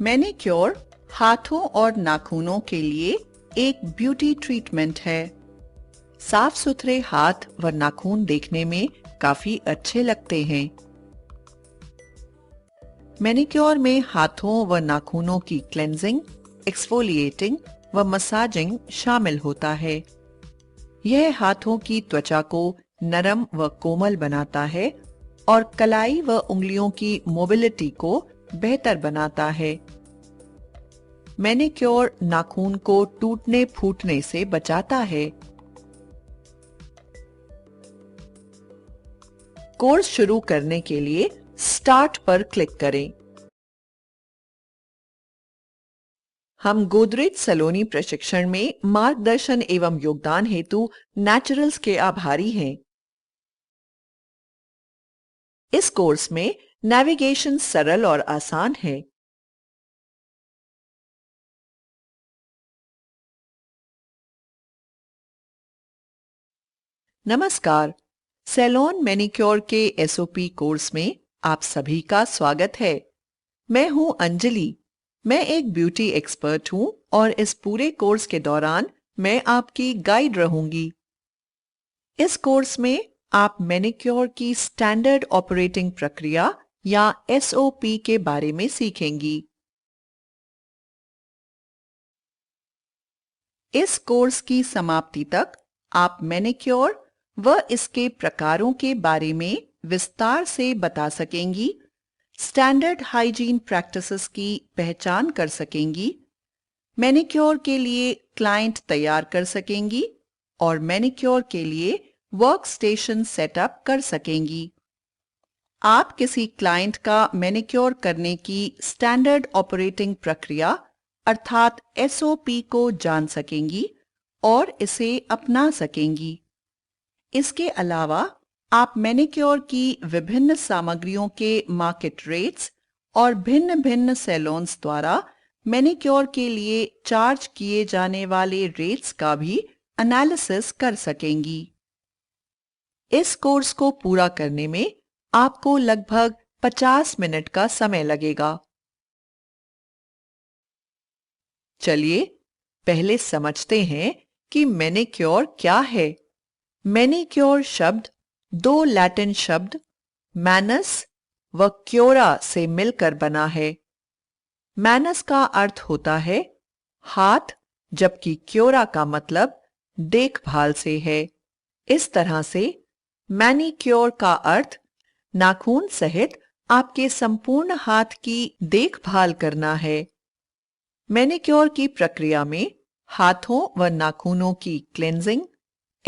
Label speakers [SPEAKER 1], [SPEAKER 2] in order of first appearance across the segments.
[SPEAKER 1] Manicure हाथों और नाखूनों के लिए एक ब्यूटी ट्रीटमेंट है। साफ सुथरे हाथ व नाखून देखने में काफी अच्छे लगते हैं। मैनीक्योर में हाथों व नाखूनों की क्लेंजिंग, एक्सफोलिएटिंग व मसाजिंग शामिल होता है। यह हाथों की त्वचा को नरम व कोमल बनाता है और कलाई व उंगलियों की मोबिलिटी को बेहतर बनाता है। मैनीक्योर नाखून को टूटने फूटने से बचाता है। कोर्स शुरू करने के लिए स्टार्ट पर क्लिक करें। हम गोदरेज सलोनी प्रशिक्षण में मार्गदर्शन एवं योगदान हेतु नेचुरल्स के आभारी हैं। इस कोर्स में नेविगेशन सरल और आसान है। नमस्कार, सैलॉन मैनीक्योर के एसओपी कोर्स में आप सभी का स्वागत है। मैं हूं अंजलि। मैं एक ब्यूटी एक्सपर्ट हूं और इस पूरे कोर्स के दौरान मैं आपकी गाइड रहूंगी। इस कोर्स में आप मैनीक्योर की स्टैंडर्ड ऑपरेटिंग प्रक्रिया या एसओपी के बारे में सीखेंगी। इस कोर्स की समाप्ति तक आप मैनीक्योर व इसके प्रकारों के बारे में विस्तार से बता सकेंगी, स्टैंडर्ड हाइजीन प्रैक्टिसेस की पहचान कर सकेंगी, मैनीक्योर के लिए क्लाइंट तैयार कर सकेंगी और मैनीक्योर के लिए वर्क स्टेशन सेटअप कर सकेंगी। आप किसी क्लाइंट का मैनीक्योर करने की स्टैंडर्ड ऑपरेटिंग प्रक्रिया अर्थात एसओपी को जान सकेंगी और इसे अपना सकेंगी। इसके अलावा आप मैनीक्योर की विभिन्न सामग्रियों के मार्केट रेट्स और भिन्न भिन्न सैलून्स द्वारा मैनीक्योर के लिए चार्ज किए जाने वाले रेट्स का भी एनालिसिस कर सकेंगी। इस कोर्स को पूरा करने में आपको लगभग 50 मिनट का समय लगेगा। चलिए पहले समझते हैं कि मैनीक्योर क्या है। मैनीक्योर शब्द दो लैटिन शब्द मैनस व क्योरा से मिलकर बना है। मैनस का अर्थ होता है हाथ, जबकि क्योरा का मतलब देखभाल से है। इस तरह से मैनीक्योर का अर्थ नाखून सहित आपके संपूर्ण हाथ की देखभाल करना है। मैनीक्योर की प्रक्रिया में हाथों व नाखूनों की क्लेंजिंग,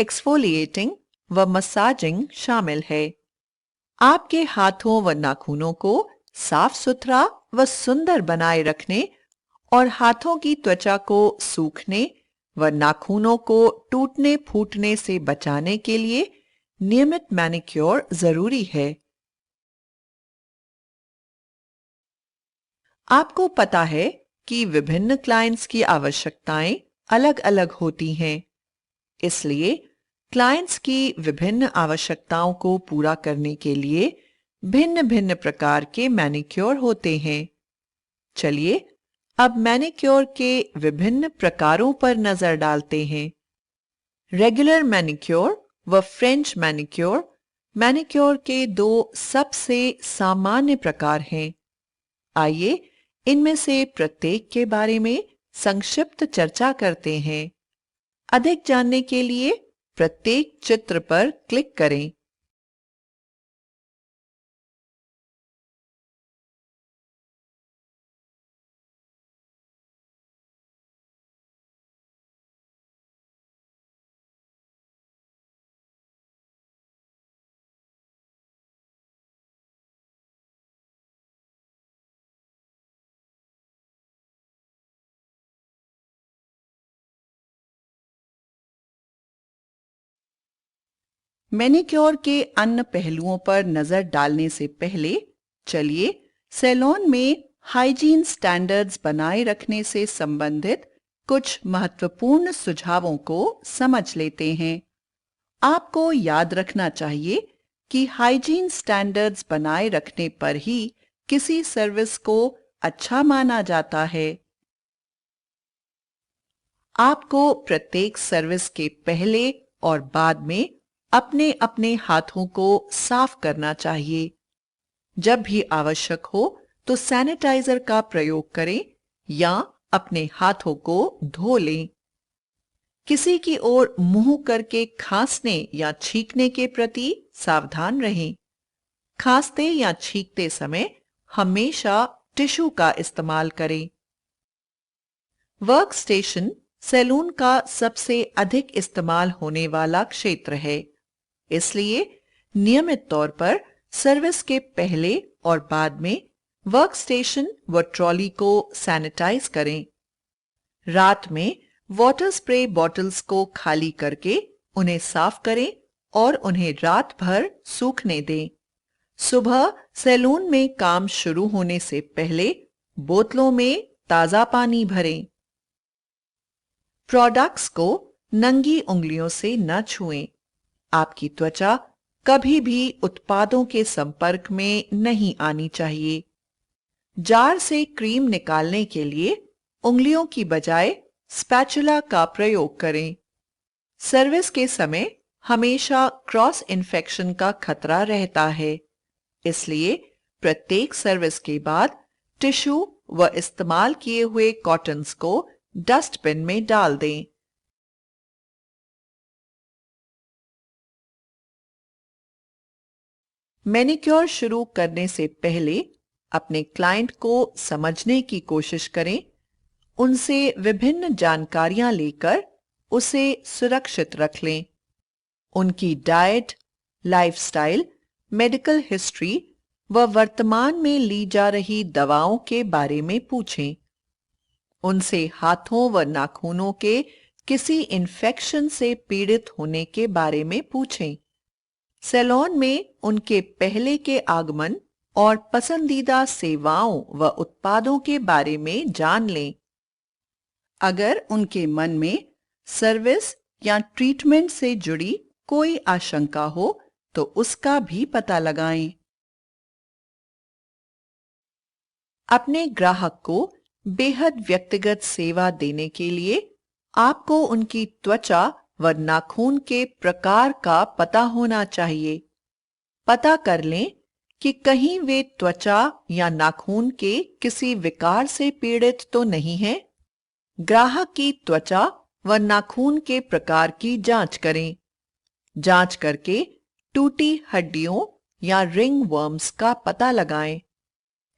[SPEAKER 1] एक्सफोलिएटिंग व मसाजिंग शामिल है। आपके हाथों व नाखूनों को साफ सुथरा व सुंदर बनाए रखने और हाथों की त्वचा को सूखने व नाखूनों को टूटने फूटने से बचाने के लिए नियमित मैनीक्योर जरूरी है। आपको पता है कि विभिन्न क्लाइंट्स की आवश्यकताएं अलग-अलग होती हैं। इसलिए क्लाइंट्स की विभिन्न आवश्यकताओं को पूरा करने के लिए भिन्न-भिन्न प्रकार के मैनीक्योर होते हैं। चलिए अब मैनीक्योर के विभिन्न प्रकारों पर नजर डालते हैं। रेगुलर मैनीक्योर व फ्रेंच मैनीक्योर मैनीक्योर के दो सबसे सामान्य प्रकार हैं। आइए इनमें से प्रत्येक के बारे में संक्षिप्त चर्चा करते हैं। अधिक जानने के लिए प्रत्येक चित्र पर क्लिक करें। मैनीक्योर के अन्य पहलुओं पर नजर डालने से पहले चलिए सैलून में हाइजीन स्टैंडर्ड्स बनाए रखने से संबंधित कुछ महत्वपूर्ण सुझावों को समझ लेते हैं। आपको याद रखना चाहिए कि हाइजीन स्टैंडर्ड्स बनाए रखने पर ही किसी सर्विस को अच्छा माना जाता है। आपको प्रत्येक सर्विस के पहले और बाद में अपने अपने हाथों को साफ करना चाहिए। जब भी आवश्यक हो तो सैनिटाइजर का प्रयोग करें या अपने हाथों को धो लें। किसी की ओर मुंह करके खांसने या छींकने के प्रति सावधान रहें। खांसते या छींकते समय हमेशा टिश्यू का इस्तेमाल करें। वर्क स्टेशन सैलून का सबसे अधिक इस्तेमाल होने वाला क्षेत्र है, इसलिए नियमित तौर पर सर्विस के पहले और बाद में वर्क स्टेशन व ट्रॉली को सैनिटाइज करें। रात में वाटर स्प्रे बॉटल्स को खाली करके उन्हें साफ करें और उन्हें रात भर सूखने दें। सुबह सैलून में काम शुरू होने से पहले बोतलों में ताजा पानी भरें। प्रोडक्ट्स को नंगी उंगलियों से न छुएं। आपकी त्वचा कभी भी उत्पादों के संपर्क में नहीं आनी चाहिए। जार से क्रीम निकालने के लिए उंगलियों की बजाय स्पैचुला का प्रयोग करें। सर्विस के समय हमेशा क्रॉस इन्फेक्शन का खतरा रहता है, इसलिए प्रत्येक सर्विस के बाद टिश्यू व इस्तेमाल किए हुए कॉटन्स को डस्टबिन में डाल दें। मैनिक्योर शुरू करने से पहले अपने क्लाइंट को समझने की कोशिश करें। उनसे विभिन्न जानकारियां लेकर उसे सुरक्षित रख लें। उनकी डाइट, लाइफस्टाइल, मेडिकल हिस्ट्री व वर्तमान में ली जा रही दवाओं के बारे में पूछें। उनसे हाथों व नाखूनों के किसी इन्फेक्शन से पीड़ित होने के बारे में पूछें। सैलून में उनके पहले के आगमन और पसंदीदा सेवाओं व उत्पादों के बारे में जान लें। अगर उनके मन में सर्विस या ट्रीटमेंट से जुड़ी कोई आशंका हो तो उसका भी पता लगाएं। अपने ग्राहक को बेहद व्यक्तिगत सेवा देने के लिए आपको उनकी त्वचा व नाखून के प्रकार का पता होना चाहिए। पता कर लें कि कहीं वे त्वचा या नाखून के किसी विकार से पीड़ित तो नहीं हैं। ग्राहक की त्वचा व नाखून के प्रकार की जांच करें। जांच करके टूटी हड्डियों या रिंग वर्म्स का पता लगाएं।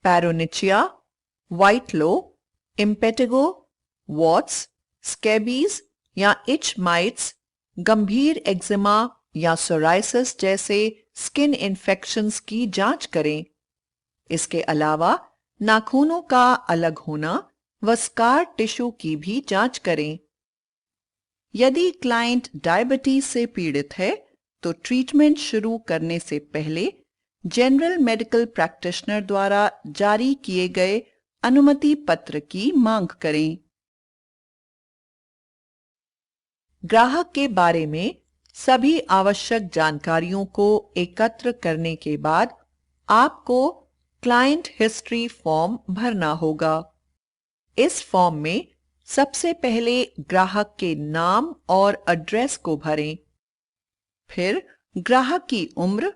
[SPEAKER 1] पैरोनिचिया, व्हाइट लो, इम्पेटिगो, वॉट्स, स्कैबीज या इच माइट्स, गंभीर एक्जिमा या सोराइसिस जैसे स्किन इन्फेक्शंस की जांच करें। इसके अलावा नाखूनों का अलग होना व स्कार टिश्यू की भी जांच करें। यदि क्लाइंट डायबिटीज से पीड़ित है तो ट्रीटमेंट शुरू करने से पहले जनरल मेडिकल प्रैक्टिशनर द्वारा जारी किए गए अनुमति पत्र की मांग करें। ग्राहक के बारे में सभी आवश्यक जानकारियों को एकत्र करने के बाद आपको क्लाइंट हिस्ट्री फॉर्म भरना होगा। इस फॉर्म में सबसे पहले ग्राहक के नाम और एड्रेस को भरें। फिर ग्राहक की उम्र,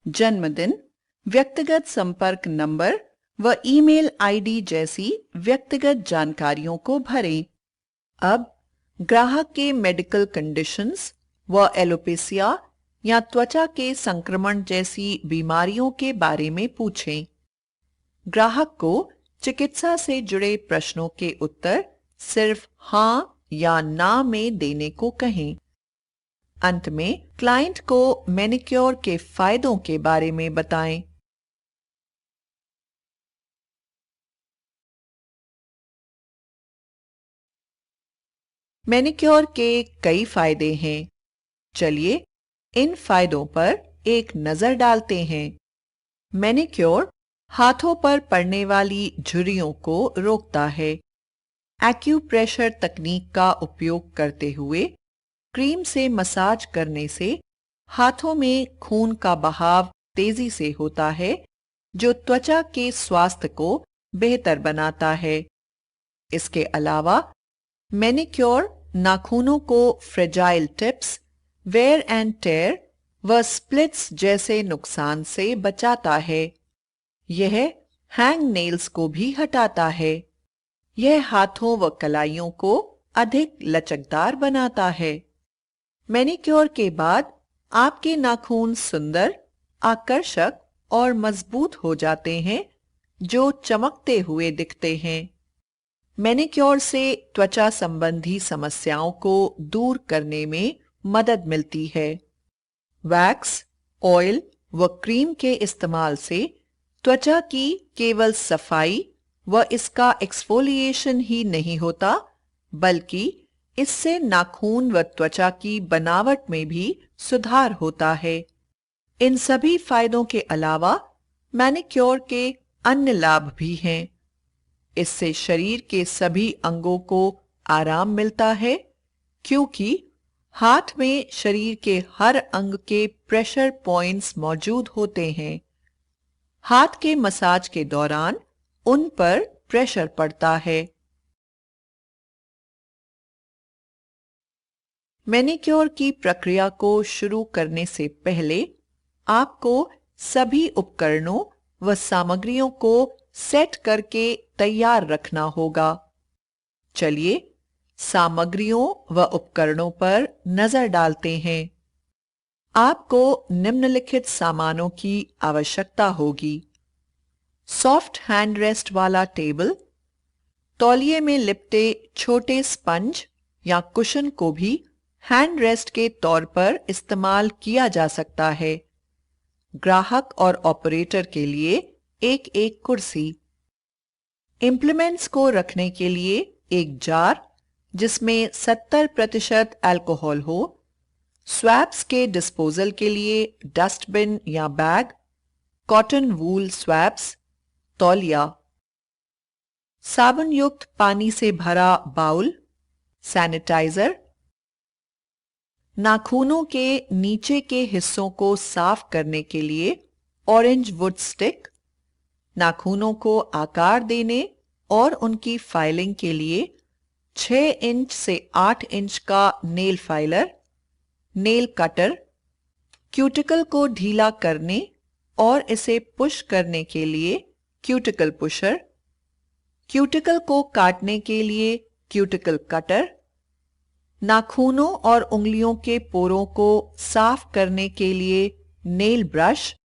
[SPEAKER 1] जन्मदिन, व्यक्तिगत संपर्क नंबर व ईमेल आईडी जैसी व्यक्तिगत जानकारियों को भरें। अब ग्राहक के मेडिकल कंडीशंस व एलोपेसिया या त्वचा के संक्रमण जैसी बीमारियों के बारे में पूछें। ग्राहक को चिकित्सा से जुड़े प्रश्नों के उत्तर सिर्फ हां या ना में देने को कहें। अंत में क्लाइंट को मैनिक्योर के फायदों के बारे में बताएं। मैनिक्योर के कई फायदे हैं। चलिए इन फायदों पर एक नजर डालते हैं। मैनिक्योर हाथों पर पड़ने वाली झुर्रियों को रोकता है। एक्यूप्रेशर तकनीक का उपयोग करते हुए क्रीम से मसाज करने से हाथों में खून का बहाव तेजी से होता है, जो त्वचा के स्वास्थ्य को बेहतर बनाता है। इसके अलावा मैनिक्योर नाखूनों को fragile tips, wear and tear व स्प्लिट्स जैसे नुकसान से बचाता है। यह हैंग नेल्स को भी हटाता है। यह हाथों व कलाइयों को अधिक लचकदार बनाता है। मैनिक्योर के बाद आपके नाखून सुंदर, आकर्षक और मजबूत हो जाते हैं, जो चमकते हुए दिखते हैं। मैनिक्योर से त्वचा संबंधी समस्याओं को दूर करने में मदद मिलती है। वैक्स, ऑयल व क्रीम के इस्तेमाल से त्वचा की केवल सफाई व इसका एक्सफोलिएशन ही नहीं होता, बल्कि इससे नाखून व त्वचा की बनावट में भी सुधार होता है। इन सभी फायदों के अलावा मैनिक्योर के अन्य लाभ भी हैं। इससे शरीर के सभी अंगों को आराम मिलता है, क्योंकि हाथ में शरीर के हर अंग के प्रेशर पॉइंट्स मौजूद होते हैं। हाथ के मसाज के दौरान उन पर प्रेशर पड़ता है। मैनिक्योर की प्रक्रिया को शुरू करने से पहले आपको सभी उपकरणों व सामग्रियों को सेट करके तैयार रखना होगा। चलिए सामग्रियों व उपकरणों पर नजर डालते हैं। आपको निम्नलिखित सामानों की आवश्यकता होगी। सॉफ्ट हैंड रेस्ट वाला टेबल, तौलिए में लिपटे छोटे स्पंज या कुशन को भी हैंड रेस्ट के तौर पर इस्तेमाल किया जा सकता है। ग्राहक और ऑपरेटर के लिए एक एक कुर्सी। इम्प्लीमेंट्स को रखने के लिए एक जार जिसमें 70% अल्कोहल हो, स्वैप्स के डिस्पोजल के लिए डस्टबिन या बैग, कॉटन वूल स्वैप्स, तौलिया, साबुन युक्त पानी से भरा बाउल, सैनिटाइजर, नाखूनों के नीचे के हिस्सों को साफ करने के लिए ऑरेंज वुड स्टिक, नाखूनों को आकार देने और उनकी फाइलिंग के लिए 6 इंच से 8 इंच का nail filer, nail cutter, cuticle को ढीला करने और इसे पुश करने के लिए क्यूटिकल पुशर, क्यूटिकल को काटने के लिए क्यूटिकल कटर, नाखूनों और उंगलियों के पोरों को साफ करने के लिए नेल ब्रश,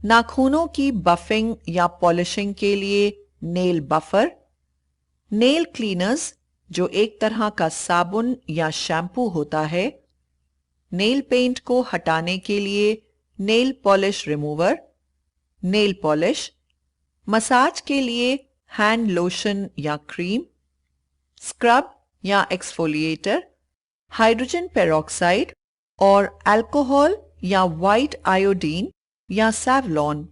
[SPEAKER 1] नाखूनों की बफिंग या पॉलिशिंग के लिए नेल बफर, नेल क्लीनर्स जो एक तरह का साबुन या शैम्पू होता है, नेल पेंट को हटाने के लिए nail polish remover, nail polish, massage के लिए हैंड लोशन या क्रीम, स्क्रब या एक्सफोलिएटर, हाइड्रोजन पेरोक्साइड और अल्कोहल या व्हाइट आयोडीन या सैवलॉन।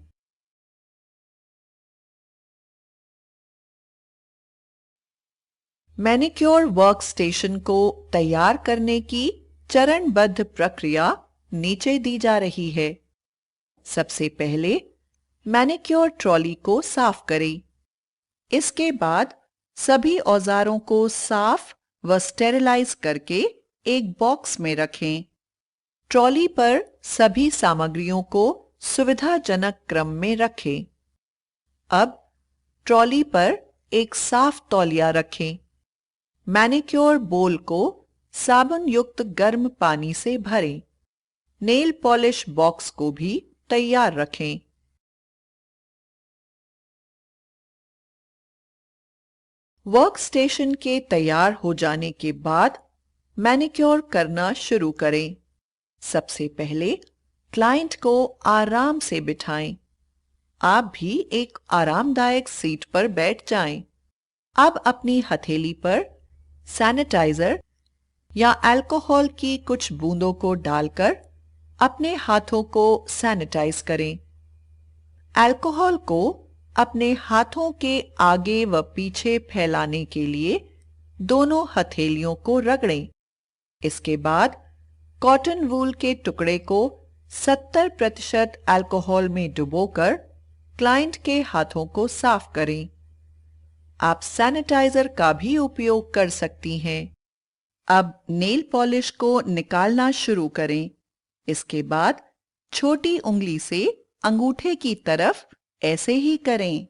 [SPEAKER 1] मैनिक्योर वर्क स्टेशन को तैयार करने की चरणबद्ध प्रक्रिया नीचे दी जा रही है। सबसे पहले मैनिक्योर ट्रॉली को साफ करें। इसके बाद सभी औजारों को साफ व स्टेरिलाइज करके एक बॉक्स में रखें। ट्रॉली पर सभी सामग्रियों को सुविधाजनक क्रम में रखें। अब ट्रॉली पर एक साफ तौलिया रखें। मैनिक्योर बोल को साबुन युक्त गर्म पानी से भरें। नेल पॉलिश बॉक्स को भी तैयार रखें। वर्क स्टेशन के तैयार हो जाने के बाद मैनिक्योर करना शुरू करें। सबसे पहले क्लाइंट को आराम से बिठाएं। आप भी एक आरामदायक सीट पर बैठ जाएं। अब अपनी हथेली पर सैनिटाइजर या अल्कोहल की कुछ बूंदों को डालकर अपने हाथों को सैनिटाइज करें। अल्कोहल को अपने हाथों के आगे व पीछे फैलाने के लिए दोनों हथेलियों को रगड़ें। इसके बाद कॉटन वूल के टुकड़े को 70% अल्कोहल में डुबोकर क्लाइंट के हाथों को साफ करें। आप सैनिटाइजर का भी उपयोग कर सकती हैं। अब नेल पॉलिश को निकालना शुरू करें। इसके बाद छोटी उंगली से अंगूठे की तरफ ऐसे ही करें।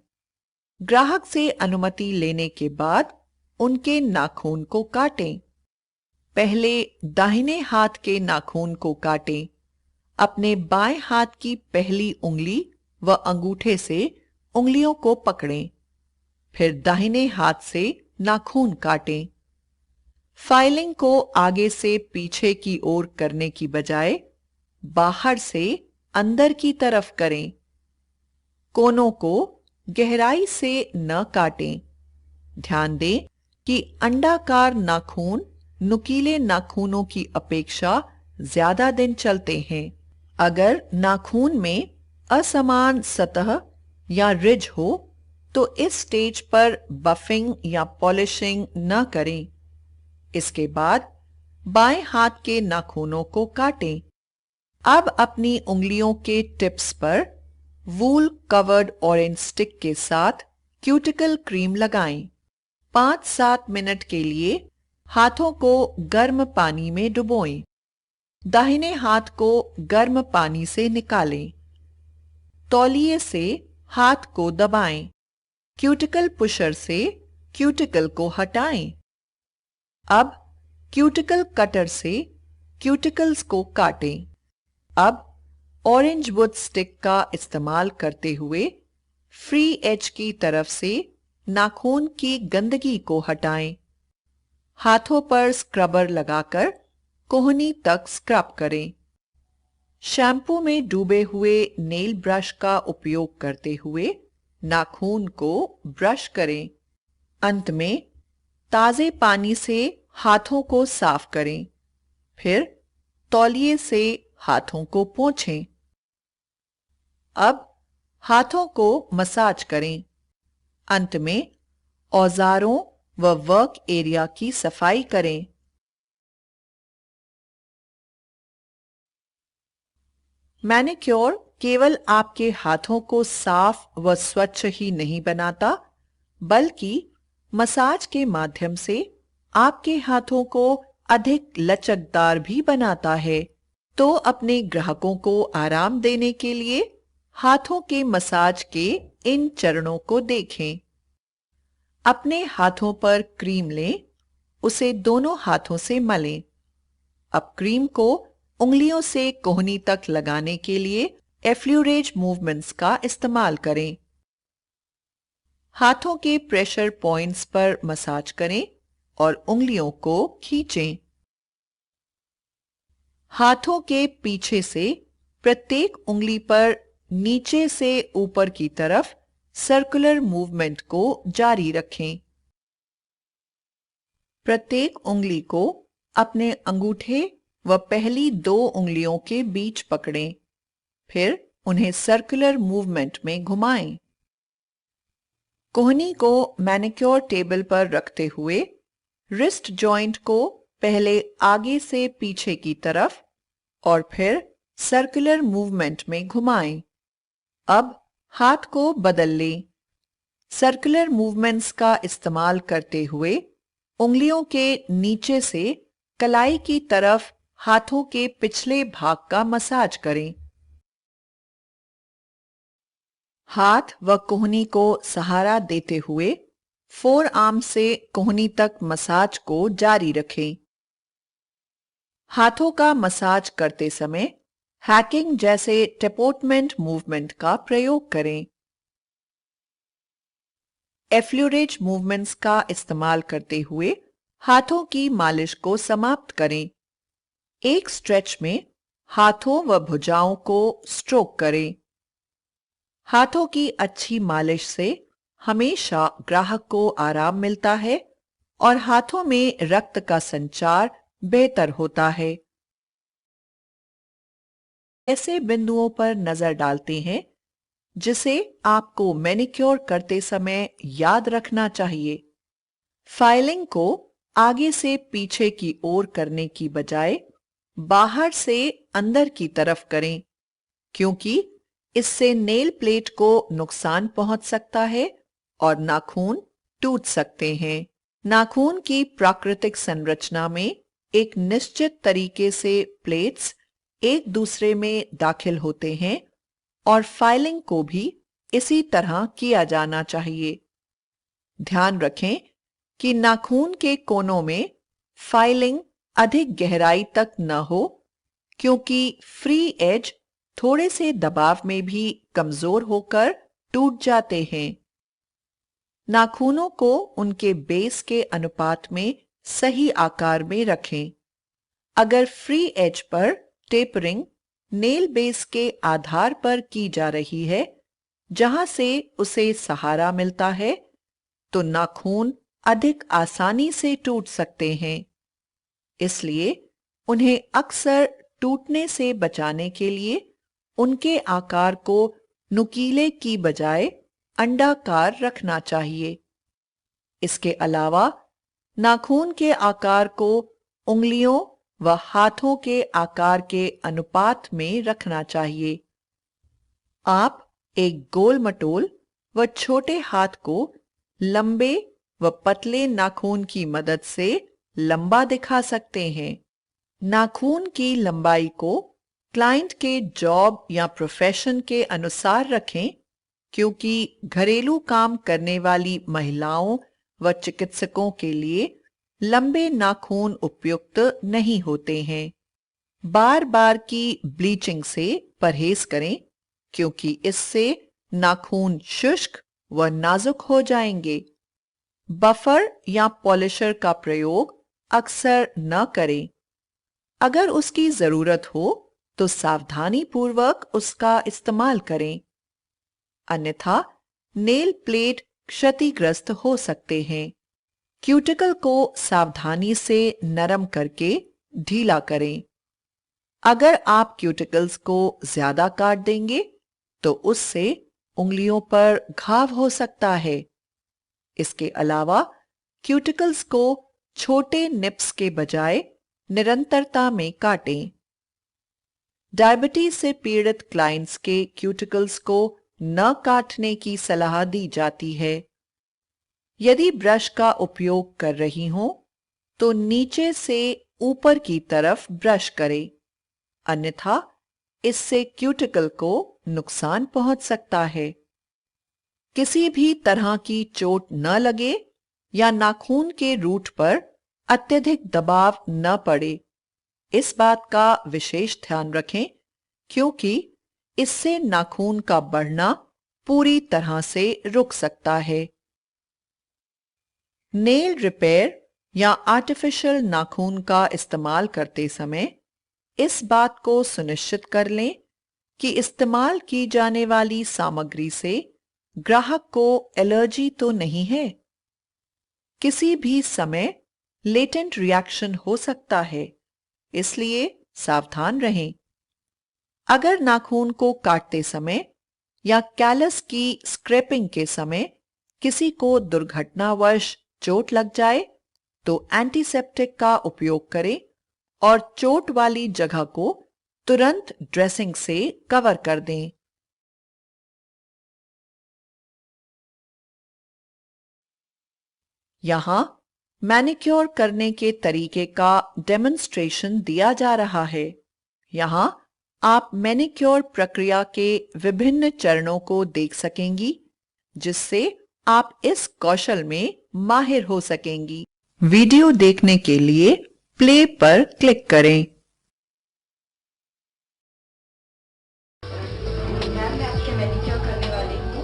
[SPEAKER 1] ग्राहक से अनुमति लेने के बाद उनके नाखून को काटें। पहले दाहिने हाथ के नाखून को काटें। अपने बाएं हाथ की पहली उंगली व अंगूठे से उंगलियों को पकड़ें। फिर दाहिने हाथ से नाखून काटें। फाइलिंग को आगे से पीछे की ओर करने की बजाय बाहर से अंदर की तरफ करें। कोनों को गहराई से न काटें। ध्यान दें कि अंडाकार नाखून नुकीले नाखूनों की अपेक्षा ज्यादा दिन चलते हैं। अगर नाखून में असमान सतह या रिज हो तो इस स्टेज पर बफिंग या पॉलिशिंग न करें। इसके बाद बाएं हाथ के नाखूनों को काटें। अब अपनी उंगलियों के टिप्स पर वूल कवर्ड ऑरेंज स्टिक के साथ क्यूटिकल क्रीम लगाएं। 5-7 मिनट के लिए हाथों को गर्म पानी में डुबोएं। दाहिने हाथ को गर्म पानी से निकालें। तौलिए से हाथ को दबाएं। क्यूटिकल पुशर से क्यूटिकल को हटाएं। अब क्यूटिकल कटर से क्यूटिकल्स को काटें। अब ऑरेंज वुड स्टिक का इस्तेमाल करते हुए फ्री एज की तरफ से नाखून की गंदगी को हटाएं। हाथों पर स्क्रबर लगाकर कोहनी तक स्क्रब करें। शैम्पू में डूबे हुए नेल ब्रश का उपयोग करते हुए नाखून को ब्रश करें। अंत में ताजे पानी से हाथों को साफ करें। फिर तौलिए से हाथों को पोंछें। अब हाथों को मसाज करें। अंत में औजारों व वर्क एरिया की सफाई करें। मैनिक्योर केवल आपके हाथों को साफ व स्वच्छ ही नहीं बनाता, बल्कि मसाज के माध्यम से आपके हाथों को अधिक लचकदार भी बनाता है। तो अपने ग्राहकों को आराम देने के लिए हाथों के मसाज के इन चरणों को देखें। अपने हाथों पर क्रीम लें, उसे दोनों हाथों से मलें। अब क्रीम को उंगलियों से कोहनी तक लगाने के लिए एफ्लूरेज मूवमेंट्स का इस्तेमाल करें। हाथों के प्रेशर पॉइंट्स पर मसाज करें और उंगलियों को खींचें। हाथों के पीछे से प्रत्येक उंगली पर नीचे से ऊपर की तरफ सर्कुलर मूवमेंट को जारी रखें। प्रत्येक उंगली को अपने अंगूठे व पहली 2 उंगलियों के बीच पकड़ें। फिर उन्हें सर्कुलर मूवमेंट में घुमाएं। कोहनी को मैनिक्योर टेबल पर रखते हुए रिस्ट जॉइंट को पहले आगे से पीछे की तरफ और फिर सर्कुलर मूवमेंट में घुमाएं। अब हाथ को बदल लें। सर्कुलर मूवमेंट्स का इस्तेमाल करते हुए उंगलियों के नीचे से कलाई की तरफ हाथों के पिछले भाग का मसाज करें। हाथ व कोहनी को सहारा देते हुए फोर आर्म से कोहनी तक मसाज को जारी रखें। हाथों का मसाज करते समय हैकिंग जैसे टेपोटमेंट मूवमेंट का प्रयोग करें। एफ्लूरेज मूवमेंट्स का इस्तेमाल करते हुए हाथों की मालिश को समाप्त करें। एक स्ट्रेच में हाथों व भुजाओं को स्ट्रोक करें। हाथों की अच्छी मालिश से हमेशा ग्राहक को आराम मिलता है और हाथों में रक्त का संचार बेहतर होता है। ऐसे बिंदुओं पर नजर डालते हैं जिसे आपको मैनिक्योर करते समय याद रखना चाहिए। फाइलिंग को आगे से पीछे की ओर करने की बजाय बाहर से अंदर की तरफ करें, क्योंकि इससे नेल प्लेट को नुकसान पहुंच सकता है और नाखून टूट सकते हैं। नाखून की प्राकृतिक संरचना में एक निश्चित तरीके से प्लेट्स एक दूसरे में दाखिल होते हैं और फाइलिंग को भी इसी तरह किया जाना चाहिए। ध्यान रखें कि नाखून के कोनों में फाइलिंग अधिक गहराई तक न हो, क्योंकि फ्री एज थोड़े से दबाव में भी कमजोर होकर टूट जाते हैं। नाखूनों को उनके बेस के अनुपात में सही आकार में रखें। अगर फ्री एज पर टेपरिंग नेल बेस के आधार पर की जा रही है, जहां से उसे सहारा मिलता है, तो नाखून अधिक आसानी से टूट सकते हैं। इसलिए उन्हें अक्सर टूटने से बचाने के लिए उनके आकार को नुकीले की बजाय अंडाकार रखना चाहिए। इसके अलावा नाखून के आकार को उंगलियों व हाथों के आकार के अनुपात में रखना चाहिए। आप एक गोल मटोल व छोटे हाथ को लंबे व पतले नाखून की मदद से लंबा दिखा सकते हैं। नाखून की लंबाई को क्लाइंट के जॉब या प्रोफेशन के अनुसार रखें, क्योंकि घरेलू काम करने वाली महिलाओं व चिकित्सकों के लिए लंबे नाखून उपयुक्त नहीं होते हैं। बार बार की ब्लीचिंग से परहेज करें, क्योंकि इससे नाखून शुष्क व नाजुक हो जाएंगे। बफर या पॉलिशर का प्रयोग अक्सर न करें। अगर उसकी जरूरत हो तो सावधानी पूर्वक उसका इस्तेमाल करें, अन्यथा नेल प्लेट क्षतिग्रस्त हो सकते हैं। क्यूटिकल को सावधानी से नरम करके ढीला करें। अगर आप क्यूटिकल्स को ज्यादा काट देंगे तो उससे उंगलियों पर घाव हो सकता है। इसके अलावा क्यूटिकल्स को छोटे निप्स के बजाय निरंतरता में काटें। डायबिटीज से पीड़ित क्लाइंट्स के क्यूटिकल्स को न काटने की सलाह दी जाती है। यदि ब्रश का उपयोग कर रही हो तो नीचे से ऊपर की तरफ ब्रश करें, अन्यथा इससे क्यूटिकल को नुकसान पहुंच सकता है। किसी भी तरह की चोट न लगे या नाखून के रूट पर अत्यधिक दबाव न पड़े, इस बात का विशेष ध्यान रखें, क्योंकि इससे नाखून का बढ़ना पूरी तरह से रुक सकता है। नेल रिपेयर या आर्टिफिशियल नाखून का इस्तेमाल करते समय इस बात को सुनिश्चित कर लें कि इस्तेमाल की जाने वाली सामग्री से ग्राहक को एलर्जी तो नहीं है। किसी भी समय लेटेंट रिएक्शन हो सकता है, इसलिए सावधान रहें। अगर नाखून को काटते समय या कैलस की स्क्रैपिंग के समय किसी को दुर्घटनावश चोट लग जाए तो एंटीसेप्टिक का उपयोग करें और चोट वाली जगह को तुरंत ड्रेसिंग से कवर कर दें। यहां मैनिक्योर करने के तरीके का डेमोन्स्ट्रेशन दिया जा रहा है। यहां आप मैनिक्योर प्रक्रिया के विभिन्न चरणों को देख सकेंगी, जिससे आप इस कौशल में माहिर हो सकेंगी। वीडियो देखने के लिए प्ले पर क्लिक करें।
[SPEAKER 2] मैम, मैं आपके मैनिक्योर करने वाली हूँ।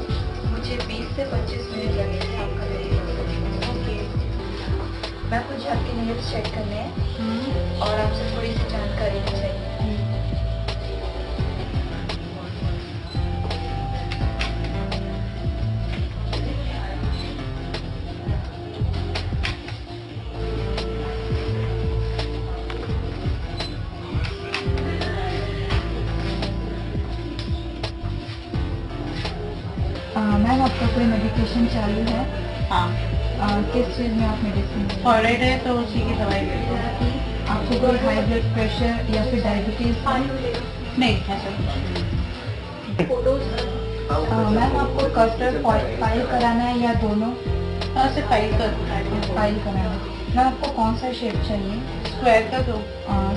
[SPEAKER 2] मुझे 20 से 25 मिनट लगेंगे आपका मैनिक्योर करने में। ओके। मैं कुछ आपके नेल्स चेक करने हैं और आपसे थोड़ी सी जानकारी भी चाहिए। मैम, आपका कोई मेडिकेशन चालू है?
[SPEAKER 3] हाँ,
[SPEAKER 2] किस चीज़ में आप मेडिसिन?
[SPEAKER 3] थायराइड है तो उसी की दवाई लेते हैं।
[SPEAKER 2] आपको कोई हाई ब्लड प्रेशर या फिर डायबिटीज?
[SPEAKER 3] नहीं, ऐसा कुछ नहीं।
[SPEAKER 2] मैम, आपको कस्टर्ड फाइल कराना है या दोनों?
[SPEAKER 3] से फाइल कराना। मैम आपको कौन सा शेप चाहिए? स्क्वायर का तो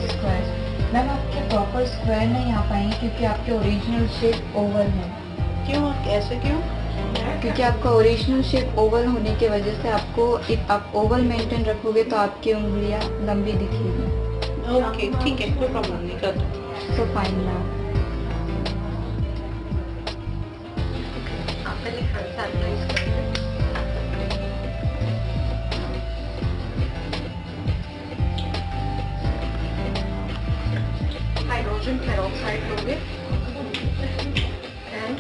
[SPEAKER 2] स्क्वायर। मैम आपके प्रॉपर स्क्वायर नहीं आ पाएंगे क्योंकि आपके ओरिजिनल शेप ओवल है।
[SPEAKER 3] क्यों, ऐसे क्यों?
[SPEAKER 2] क्योंकि आपका ओरिजिनल शेप ओवल होने की वजह से आपको आप ओवल मेंटेन रखोगे तो आपकी उंगलियां लंबी दिखेगी।
[SPEAKER 3] ओके ठीक है, कोई प्रॉब्लम नहीं, कर दो।
[SPEAKER 2] So fine ma'am.
[SPEAKER 3] Hydrogen peroxide लोगे and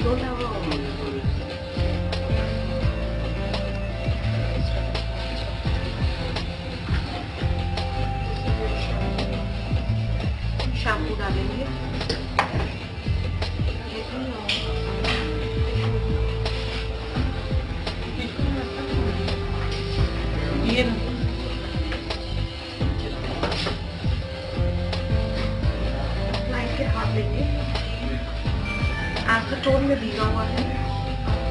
[SPEAKER 3] don't have a shampoo डालेंगे। ये लाइट के हाथ लेंगे, एसीटोन में दिया हुआ है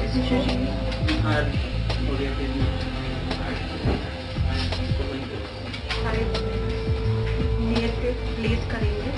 [SPEAKER 3] इसी शीशी में। नेल पे प्लेस करेंगे।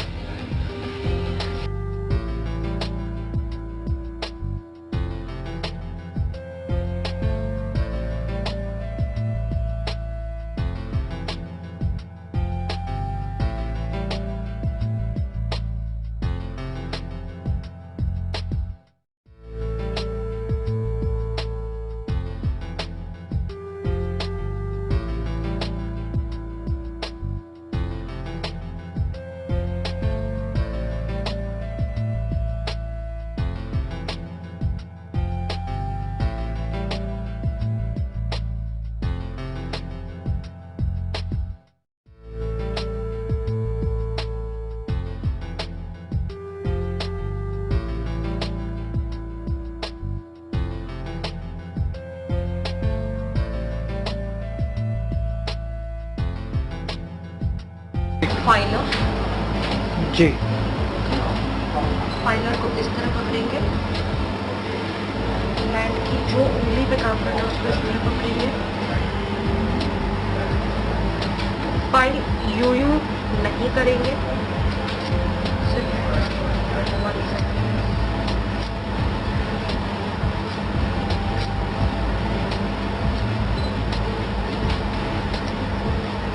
[SPEAKER 3] फाइनर
[SPEAKER 4] जी।
[SPEAKER 3] फाइनर को इस तरह पकड़ेंगे, हैंड की जो उंगली पे काम करना है उसको इस तरह पकड़ेंगे। फाइल यूं नहीं करेंगे, सिर्फ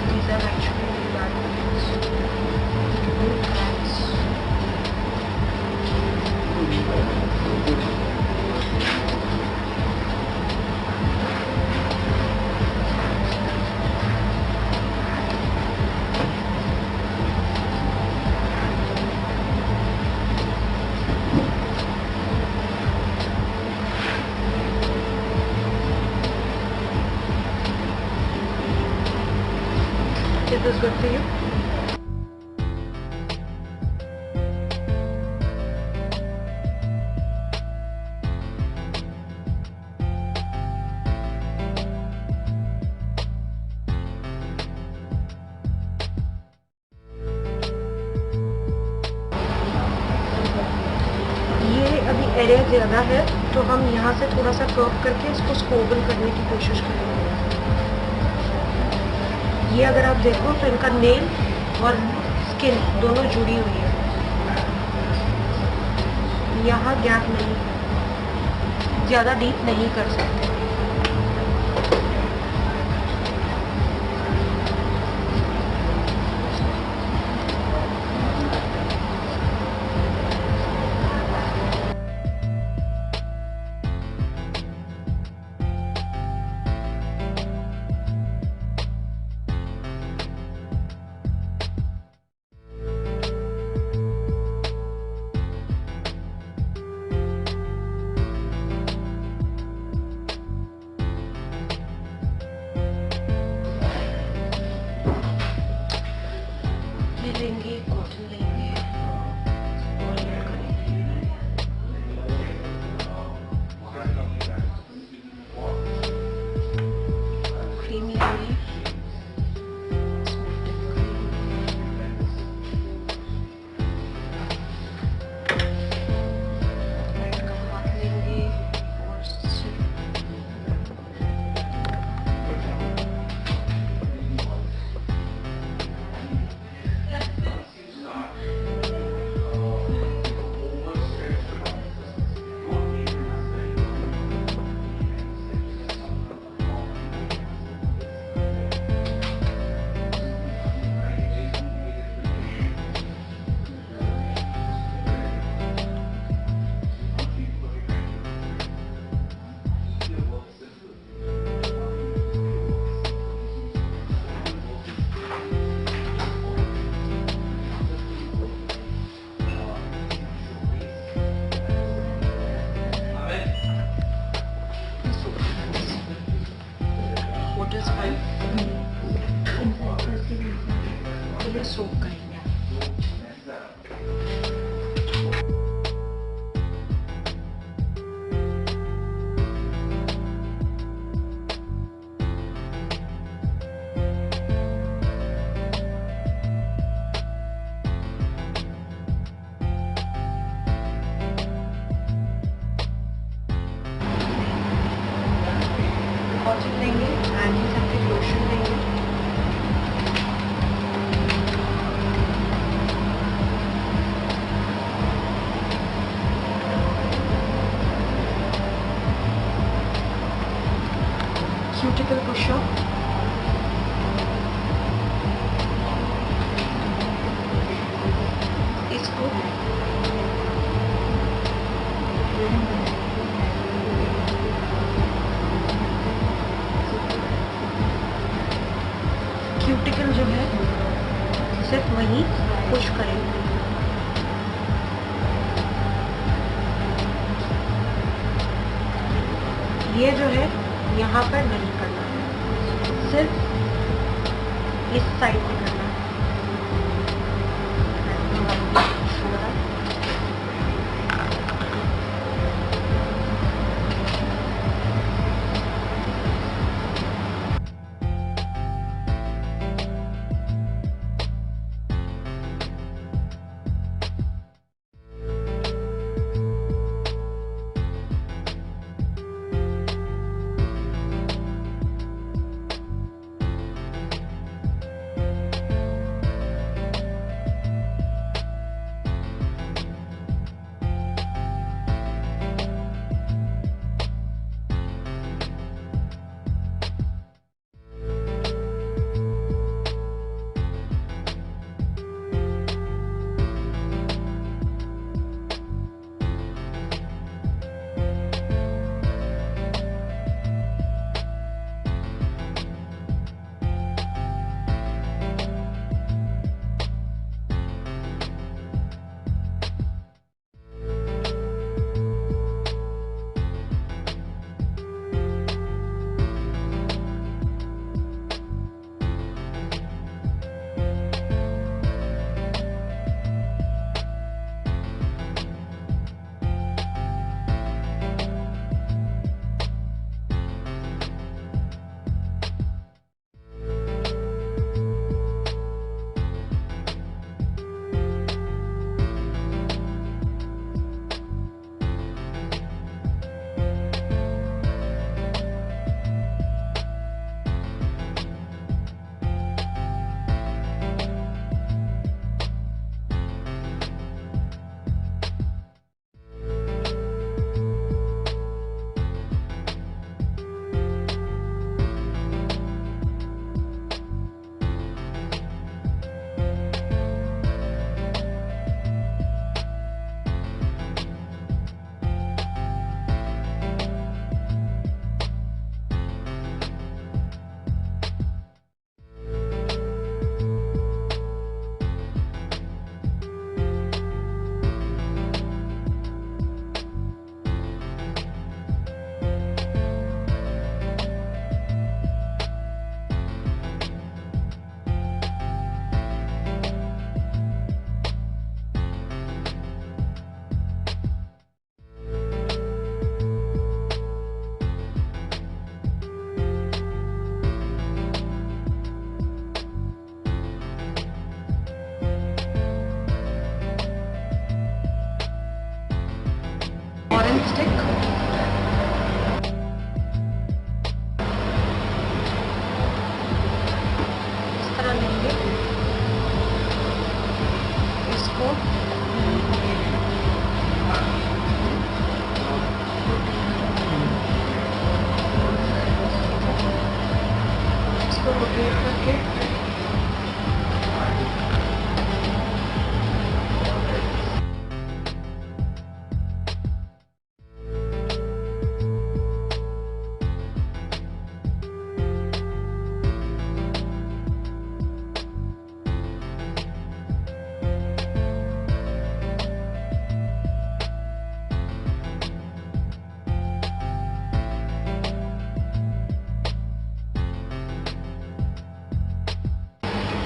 [SPEAKER 3] these are actually diamonds, gold cracks. Is this good for you? ये अभी एरिया ज़्यादा है तो हम यहाँ से थोड़ा सा कर्व करके इसको स्कोबल करने की कोशिश करेंगे। ये अगर आप देखो तो इनका नेल और स्किन दोनों जुड़ी हुई है, यहाँ गैप नहीं है, ज़्यादा डीप नहीं कर सकते। एंटीसेप्टिक लोशन लेंगे। क्यूटिकल पुशअप, इसको क्यूटिकल जो है सिर्फ वहीं पुश करेंगे। ये जो है यहाँ पर नहीं करना है, सिर्फ इस साइड पे करना है।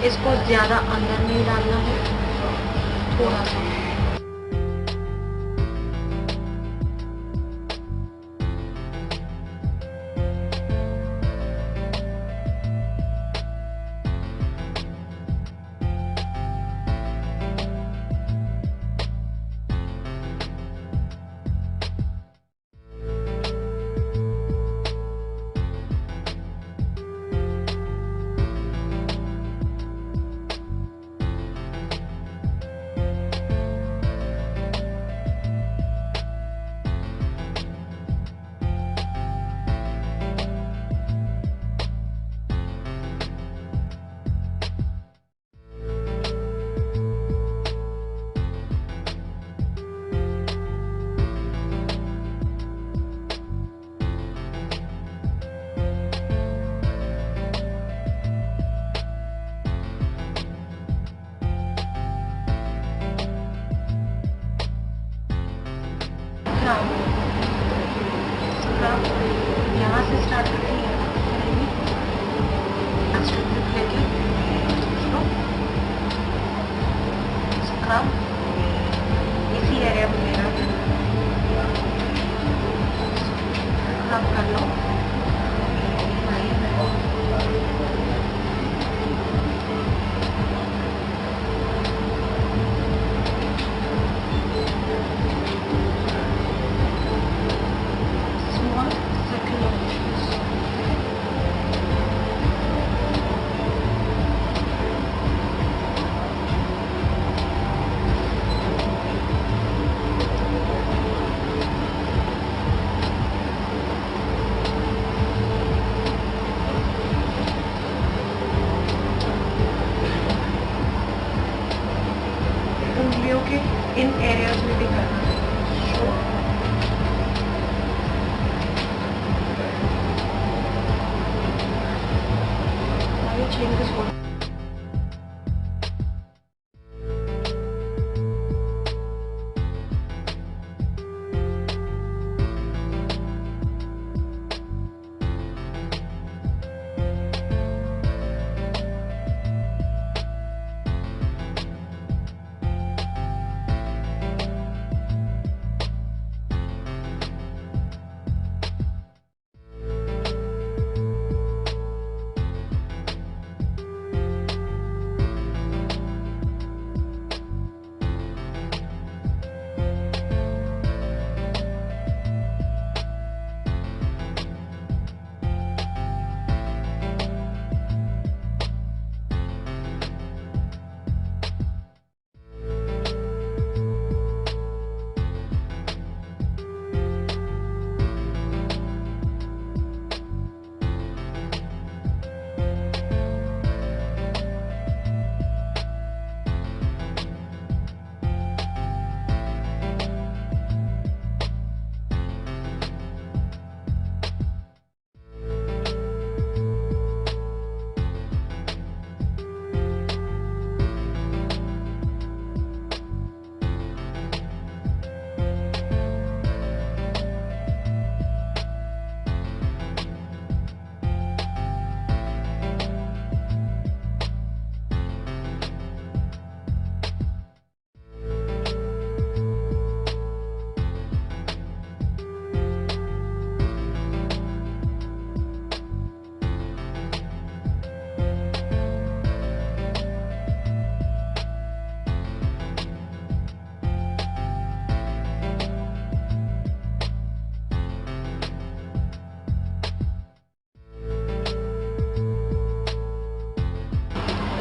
[SPEAKER 3] इसको ज़्यादा अंदर नहीं डालना है, थोड़ा सा। स्क्रब यहाँ से स्टार्ट करेंगे लेके स्क्रब इसी एरिया में मेरा स्क्रब कर लो। उंगलियों के इन एरियाज में भी करना है। Change this one.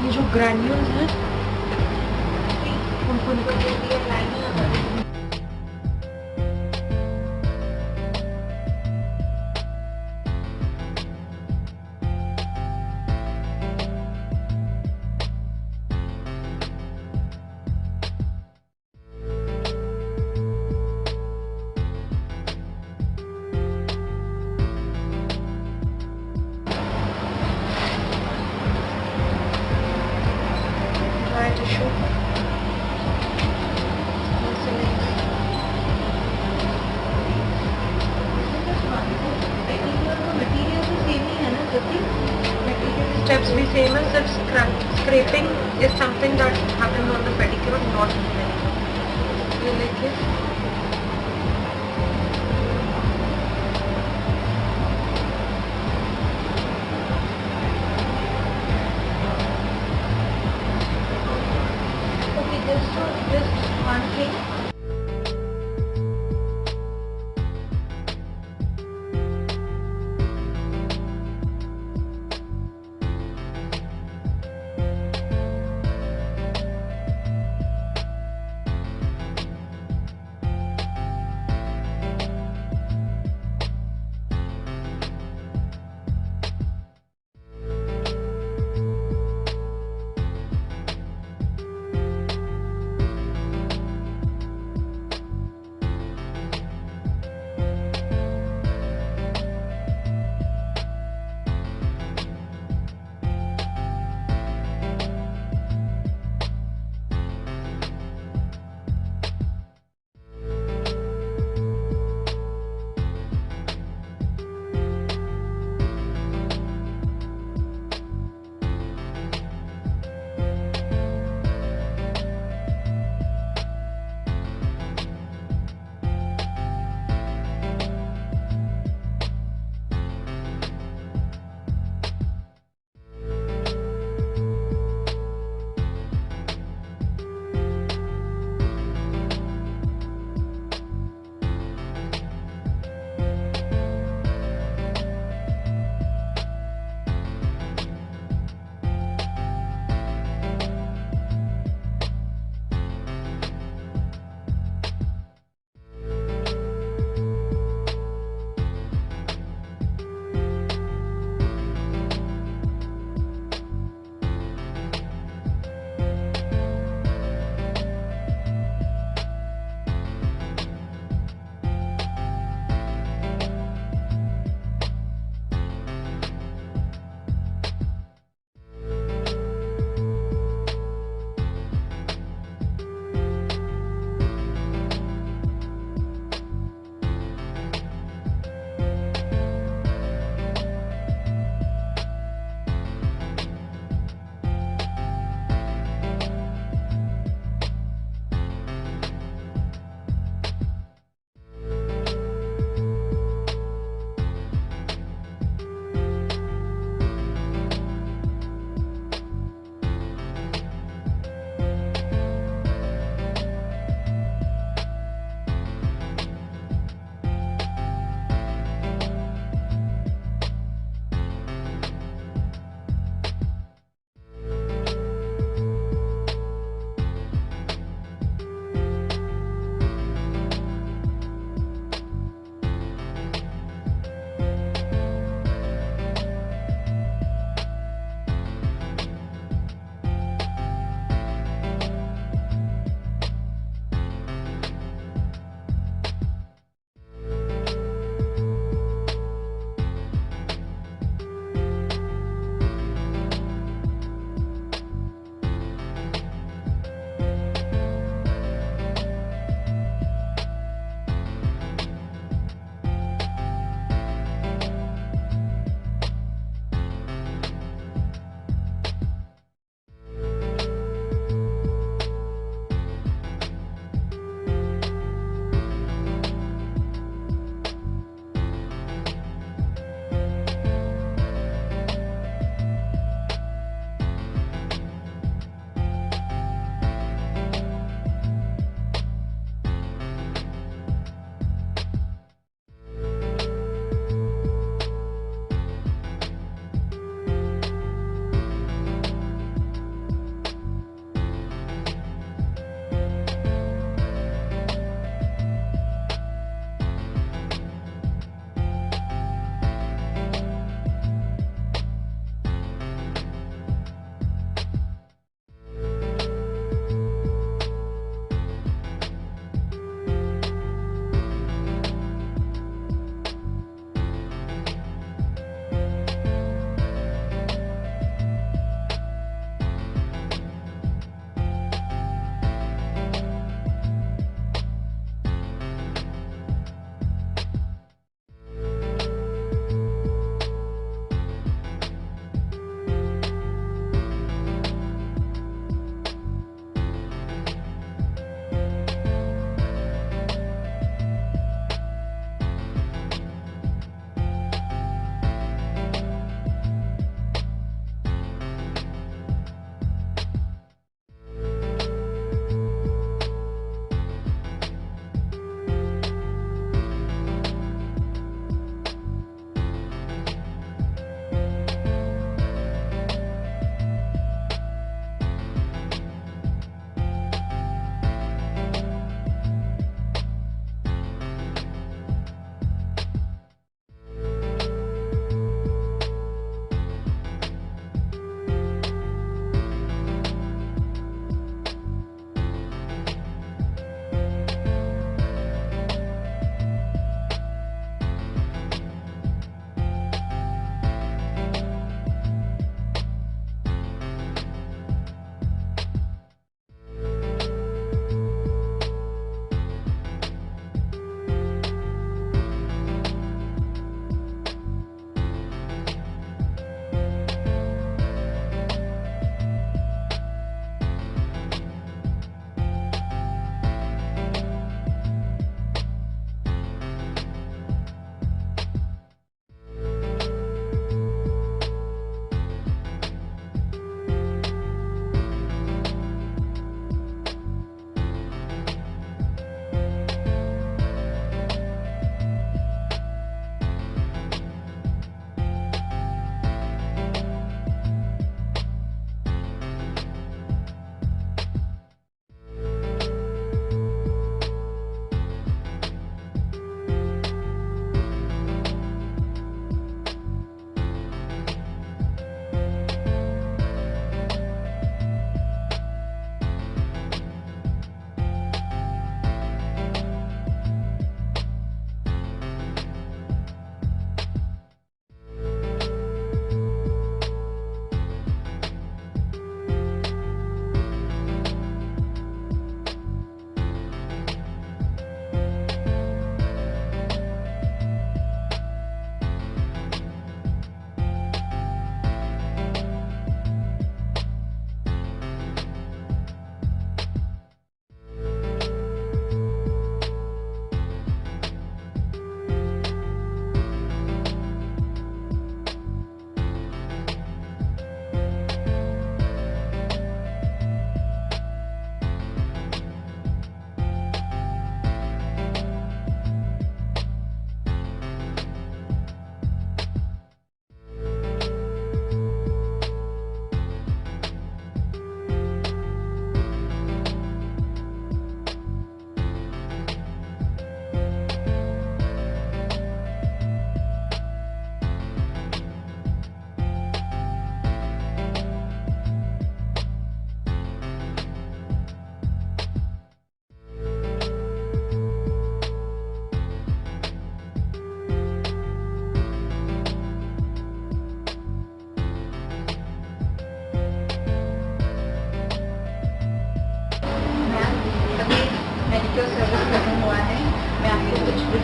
[SPEAKER 3] ये जो ग्रैन्यूल्स हैं उनको निकल टिश्यू steps भी same है, सिर्फ scraping is something that happens on the pedicure, not in the manicure. ये लेके
[SPEAKER 2] just one thing.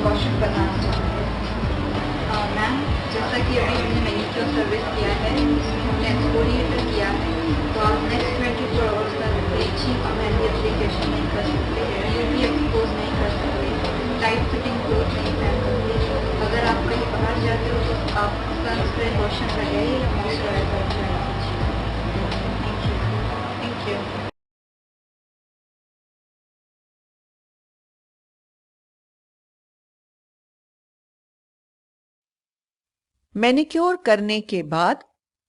[SPEAKER 2] प्रिकॉशन बताना चाहूँगी। मैम, जैसा कि अभी हमने मैनिक्योर सर्विस किया है, इसमें हमने एक्सफोलिएटर किया है, तो आप नेक्स्ट 24 आवर्स तक ब्लीचिंग और मेहंदी एप्लीकेशन नहीं कर सकते, यूवी एक्सपोज नहीं कर सकते, टाइट फिटिंग क्लोथ नहीं पहन सकते। अगर आप कहीं बाहर जाते हो तो आप सनस्क्रीन लोशन लगाइए या मॉइस्चराइजर अप्लाई कीजिए। Thank you.
[SPEAKER 1] मैनिक्योर करने के बाद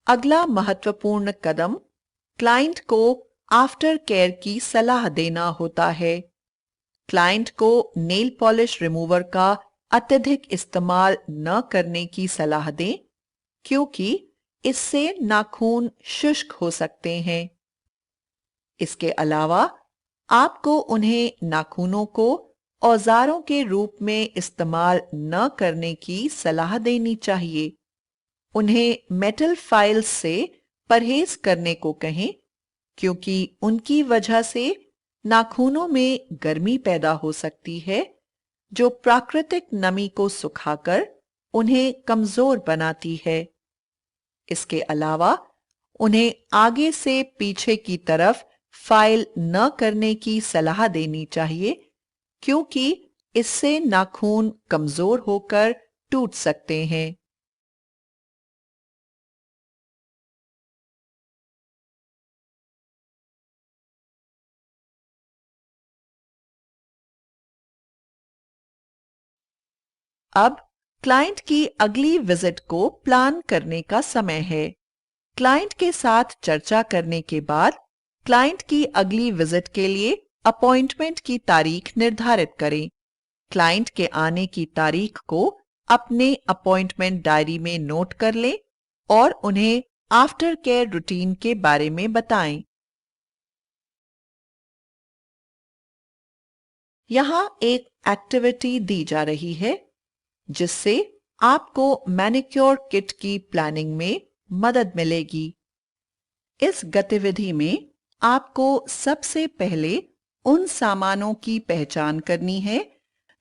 [SPEAKER 1] अगला महत्वपूर्ण कदम क्लाइंट को आफ्टर केयर की सलाह देना होता है। क्लाइंट को नेल पॉलिश रिमूवर का अत्यधिक इस्तेमाल न करने की सलाह दें, क्योंकि इससे नाखून शुष्क हो सकते हैं। इसके अलावा आपको उन्हें नाखूनों को औजारों के रूप में इस्तेमाल न करने की सलाह देनी चाहिए। उन्हें मेटल फाइल्स से परहेज करने को कहें, क्योंकि उनकी वजह से नाखूनों में गर्मी पैदा हो सकती है, जो प्राकृतिक नमी को सुखाकर उन्हें कमजोर बनाती है। इसके अलावा उन्हें आगे से पीछे की तरफ फाइल न करने की सलाह देनी चाहिए, क्योंकि इससे नाखून कमजोर होकर टूट सकते हैं। अब क्लाइंट की अगली विजिट को प्लान करने का समय है। क्लाइंट के साथ चर्चा करने के बाद क्लाइंट की अगली विजिट के लिए अपॉइंटमेंट की तारीख निर्धारित करें। क्लाइंट के आने की तारीख को अपने अपॉइंटमेंट डायरी में नोट कर लें और उन्हें आफ्टर केयर रूटीन के बारे में बताएं। यहां एक एक्टिविटी दी जा रही है जिससे आपको मैनिक्योर किट की प्लानिंग में मदद मिलेगी। इस गतिविधि में आपको सबसे पहले उन सामानों की पहचान करनी है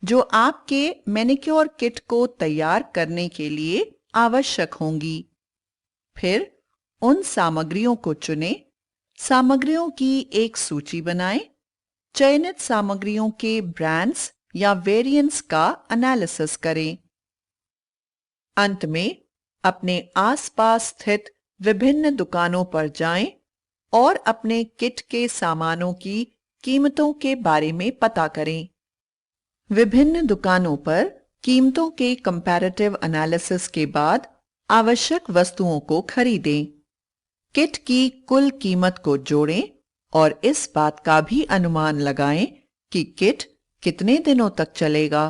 [SPEAKER 1] जो आपके मैनिक्योर किट को तैयार करने के लिए आवश्यक होंगी। फिर उन सामग्रियों को चुनें, सामग्रियों की एक सूची बनाएं, चयनित सामग्रियों के ब्रांड्स या वेरिएंट्स का एनालिसिस करें। अंत में अपने आसपास स्थित विभिन्न दुकानों पर जाएं और अपने किट के सामानों की कीमतों के बारे में पता करें। विभिन्न दुकानों पर कीमतों के कंपैरेटिव एनालिसिस के बाद आवश्यक वस्तुओं को खरीदें। किट की कुल कीमत को जोड़ें और इस बात का भी अनुमान लगाएं कि किट कितने दिनों तक चलेगा।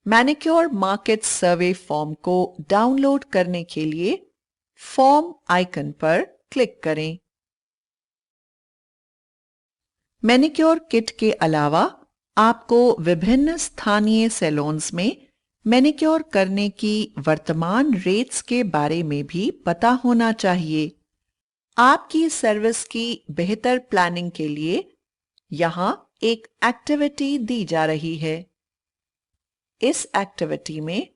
[SPEAKER 1] मैनिक्योर मार्केट सर्वे फॉर्म को डाउनलोड करने के लिए फॉर्म आइकन पर क्लिक करें। मैनिक्योर किट के अलावा आपको विभिन्न स्थानीय सैलून्स में मैनिक्योर करने की वर्तमान रेट्स के बारे में भी पता होना चाहिए। आपकी सर्विस की बेहतर प्लानिंग के लिए यहां एक एक्टिविटी दी जा रही है। इस एक्टिविटी में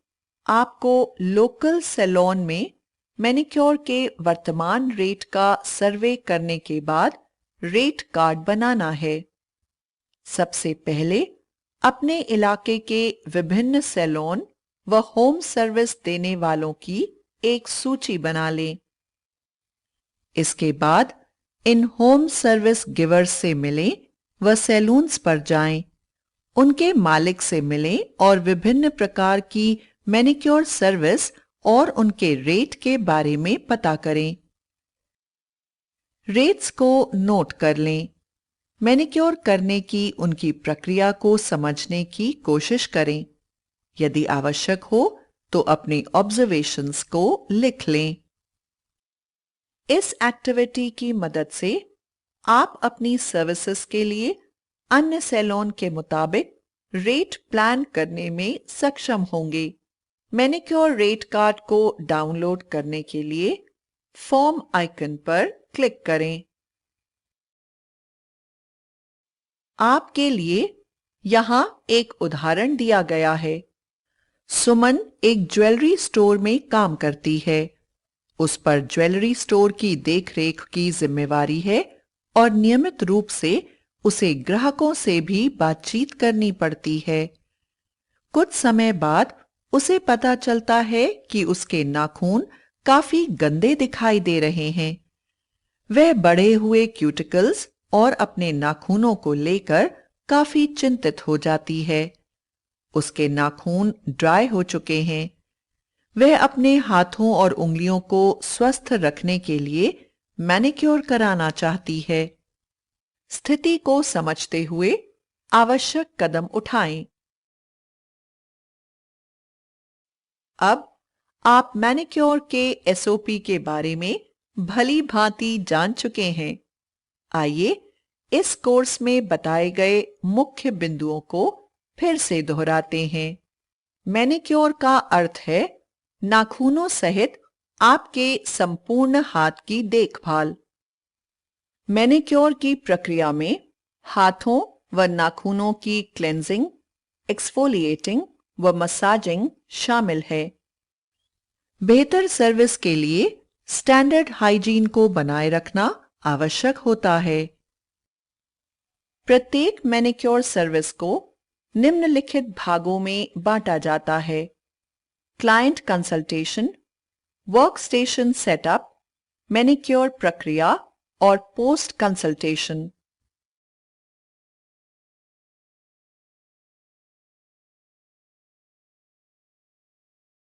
[SPEAKER 1] आपको लोकल सैलून में मैनिक्योर के वर्तमान रेट का सर्वे करने के बाद रेट कार्ड बनाना है। सबसे पहले अपने इलाके के विभिन्न सैलून व होम सर्विस देने वालों की एक सूची बना लें। इसके बाद इन होम सर्विस गिवर्स से मिलें व सैलून्स पर जाएं, उनके मालिक से मिलें और विभिन्न प्रकार की मैनिक्योर सर्विस और उनके रेट के बारे में पता करें। रेट्स को नोट कर लें। मैनिक्योर करने की उनकी प्रक्रिया को समझने की कोशिश करें। यदि आवश्यक हो तो अपने ऑब्जर्वेशंस को लिख लें। इस एक्टिविटी की मदद से आप अपनी सर्विसेज के लिए अन्य सैलून के मुताबिक रेट प्लान करने में सक्षम होंगे। मैनिक्योर रेट कार्ड को डाउनलोड करने के लिए फॉर्म आइकन पर क्लिक करें। आपके लिए यहाँ एक उदाहरण दिया गया है। सुमन एक ज्वेलरी स्टोर में काम करती है। उस पर ज्वेलरी स्टोर की देखरेख की जिम्मेवारी है और नियमित रूप से उसे ग्राहकों से भी बातचीत करनी पड़ती है। कुछ समय बाद उसे पता चलता है कि उसके नाखून काफी गंदे दिखाई दे रहे हैं। वह बढ़े हुए क्यूटिकल्स और अपने नाखूनों को लेकर काफी चिंतित हो जाती है। उसके नाखून ड्राई हो चुके हैं। वह अपने हाथों और उंगलियों को स्वस्थ रखने के लिए मैनिक्योर कराना चाहती है। स्थिति को समझते हुए आवश्यक कदम उठाएं। अब आप मैनिक्योर के एसओपी के बारे में भली भांति जान चुके हैं। आइए इस कोर्स में बताए गए मुख्य बिंदुओं को फिर से दोहराते हैं। मैनिक्योर का अर्थ है नाखूनों सहित आपके संपूर्ण हाथ की देखभाल। मैनिक्योर की प्रक्रिया में हाथों व नाखूनों की क्लेंजिंग, एक्सफोलिएटिंग व मसाजिंग शामिल है। बेहतर सर्विस के लिए स्टैंडर्ड हाइजीन को बनाए रखना आवश्यक होता है। प्रत्येक मैनिक्योर सर्विस को निम्नलिखित भागों में बांटा जाता है: client consultation, workstation setup, manicure प्रक्रिया और पोस्ट कंसल्टेशन।